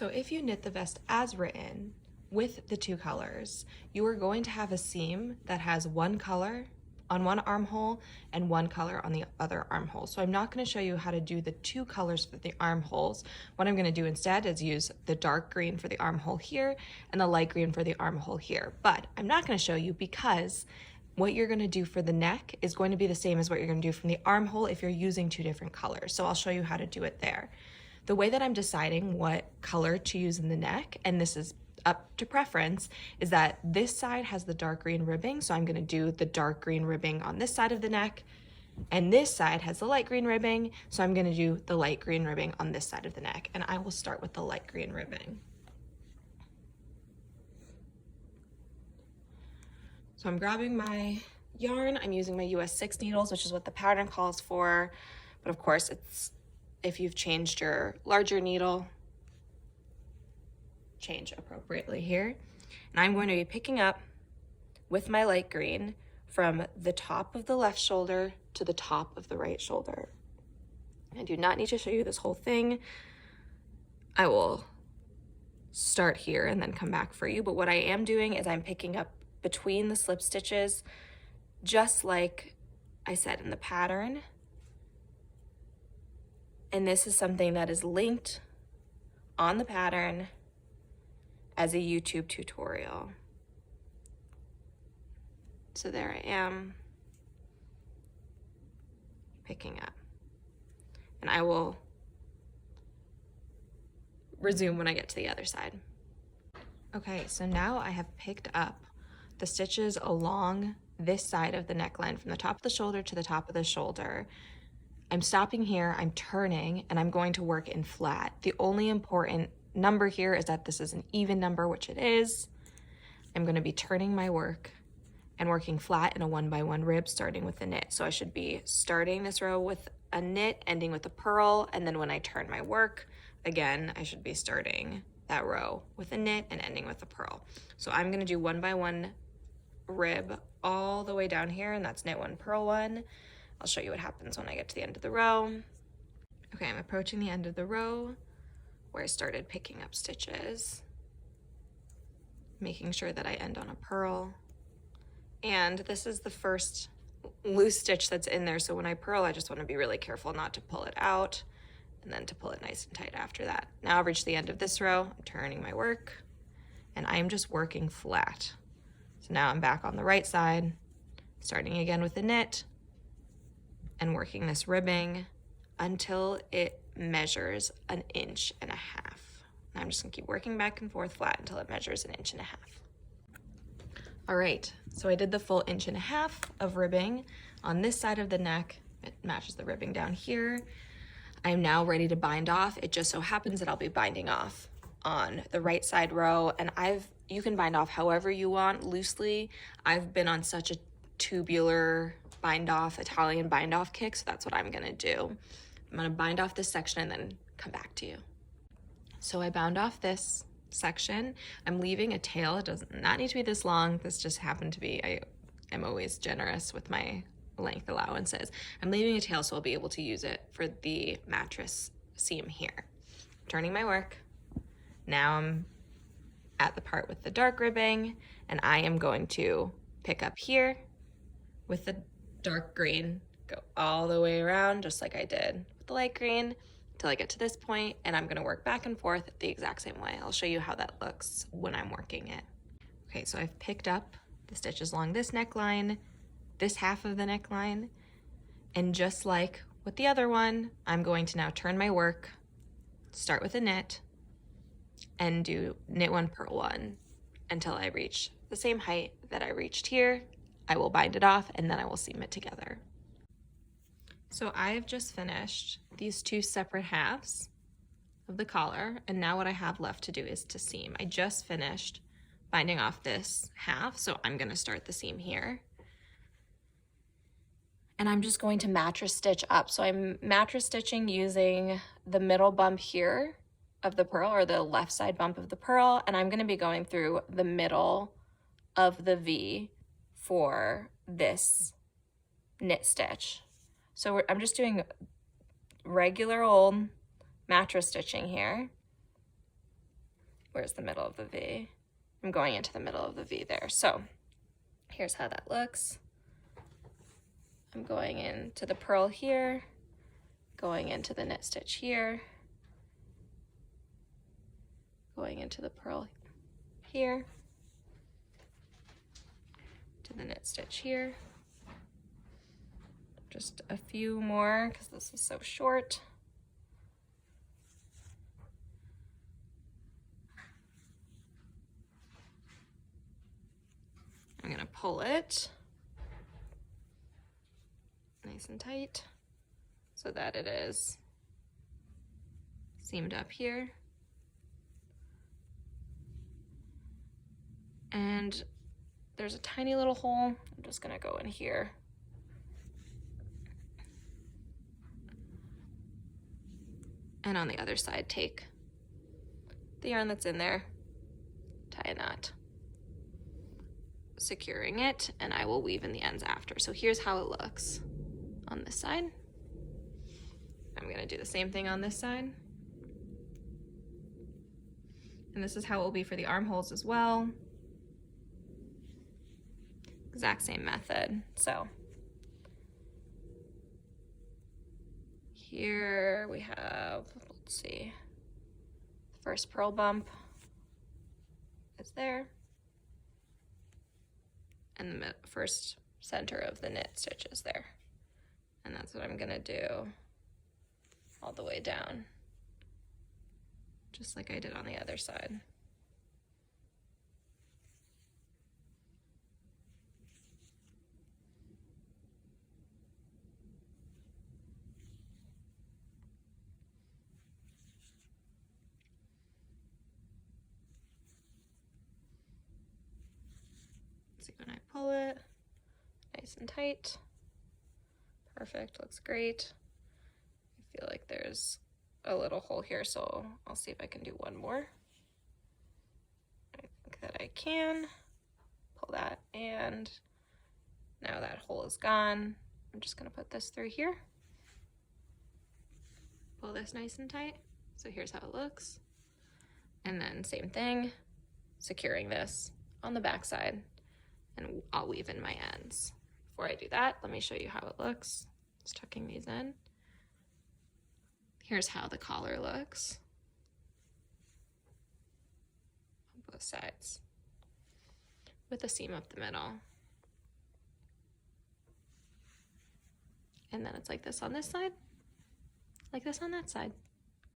So if you knit the vest as written with the two colors, you are going to have a seam that has one color on one armhole and one color on the other armhole. So I'm not going to show you how to do the two colors for the armholes. What I'm going to do instead is use the dark green for the armhole here and the light green for the armhole here. But I'm not going to show you because what you're going to do for the neck is going to be the same as what you're going to do from the armhole if you're using two different colors. So I'll show you how to do it there. The way that I'm deciding what color to use in the neck, and this is up to preference, is that this side has the dark green ribbing, so I'm going to do the dark green ribbing on this side of the neck, and this side has the light green ribbing, so I'm going to do the light green ribbing on this side of the neck, and I will start with the light green ribbing. So I'm grabbing my yarn. I'm using my US 6 needles, which is what the pattern calls for, but of course it's, if you've changed your larger needle, change appropriately here. And I'm going to be picking up with my light green from the top of the left shoulder to the top of the right shoulder. I do not need to show you this whole thing. I will start here and then come back for you, but what I am doing is I'm picking up between the slip stitches, just like I said in the pattern. And this is something that is linked on the pattern as a YouTube tutorial. So there I am, picking up. And I will resume when I get to the other side. Okay, so now I have picked up the stitches along this side of the neckline from the top of the shoulder to the top of the shoulder. I'm stopping here, I'm turning, and I'm going to work in flat. The only important number here is that this is an even number, which it is. I'm going to be turning my work and working flat in a 1x1 rib, starting with the knit. So I should be starting this row with a knit, ending with a purl, and then when I turn my work, again, I should be starting that row with a knit and ending with a purl. So I'm going to do 1x1 rib all the way down here, and that's knit 1, purl 1. I'll show you what happens when I get to the end of the row. Okay, I'm approaching the end of the row where I started picking up stitches, making sure that I end on a purl. And this is the first loose stitch that's in there, so when I purl, I just want to be really careful not to pull it out and then to pull it nice and tight after that. Now I've reached the end of this row, I'm turning my work, and I'm just working flat. So now I'm back on the right side, starting again with the knit, and working this ribbing until it measures 1.5 inches. And I'm just gonna keep working back and forth flat until it measures 1.5 inches. All right, so I did the full 1.5 inches of ribbing on this side of the neck. It matches the ribbing down here. I am now ready to bind off. It just so happens that I'll be binding off on the right side row, and you can bind off however you want, loosely. I've been on such a tubular bind off, Italian bind off kick, so that's what I'm gonna do. I'm gonna bind off this section and then come back to you. So I bound off this section. I'm leaving a tail. It does not need to be this long. This just happened to be, I'm always generous with my length allowances. I'm leaving a tail so I'll be able to use it for the mattress seam here. Turning my work. Now I'm at the part with the dark ribbing, and I am going to pick up here with the dark green, go all the way around just like I did with the light green until I get to this point, and I'm gonna work back and forth the exact same way. I'll show you how that looks when I'm working it. Okay, so I've picked up the stitches along this neckline, this half of the neckline, and just like with the other one, I'm going to now turn my work, start with a knit, and do knit 1, purl 1 until I reach the same height that I reached here. I will bind it off and then I will seam it together. So I have just finished these two separate halves of the collar, and now what I have left to do is to seam. I just finished binding off this half, so I'm gonna start the seam here. And I'm just going to mattress stitch up. So I'm mattress stitching using the middle bump here of the purl, or the left side bump of the purl, and I'm gonna be going through the middle of the V for this knit stitch. So I'm just doing regular old mattress stitching here. where's the middle of the V? I'm going into the middle of the V there. So here's how that looks. I'm going into the purl here, going into the knit stitch here, going into the purl here, to the knit stitch here. Just a few more because this is so short. I'm gonna pull it nice and tight so that it is seamed up here. And there's a tiny little hole. I'm just gonna go in here. And on the other side, take the yarn that's in there, tie a knot, securing it, and I will weave in the ends after. So here's how it looks on this side. I'm gonna do the same thing on this side. And this is how it will be for the armholes as well. Exact same method. So here we have, let's see, the first purl bump is there. And the first center of the knit stitch is there. And that's what I'm gonna do all the way down, just like I did on the other side. See, when I pull it, nice and tight. Perfect, looks great. I feel like there's a little hole here, so I'll see if I can do one more. I think that I can. Pull that, and now that hole is gone. I'm just gonna put this through here. Pull this nice and tight. So here's how it looks. And then same thing, securing this on the back side, and I'll weave in my ends. Before I do that, let me show you how it looks. Just tucking these in. Here's how the collar looks on both sides, with a seam up the middle. And then it's like this on this side, like this on that side.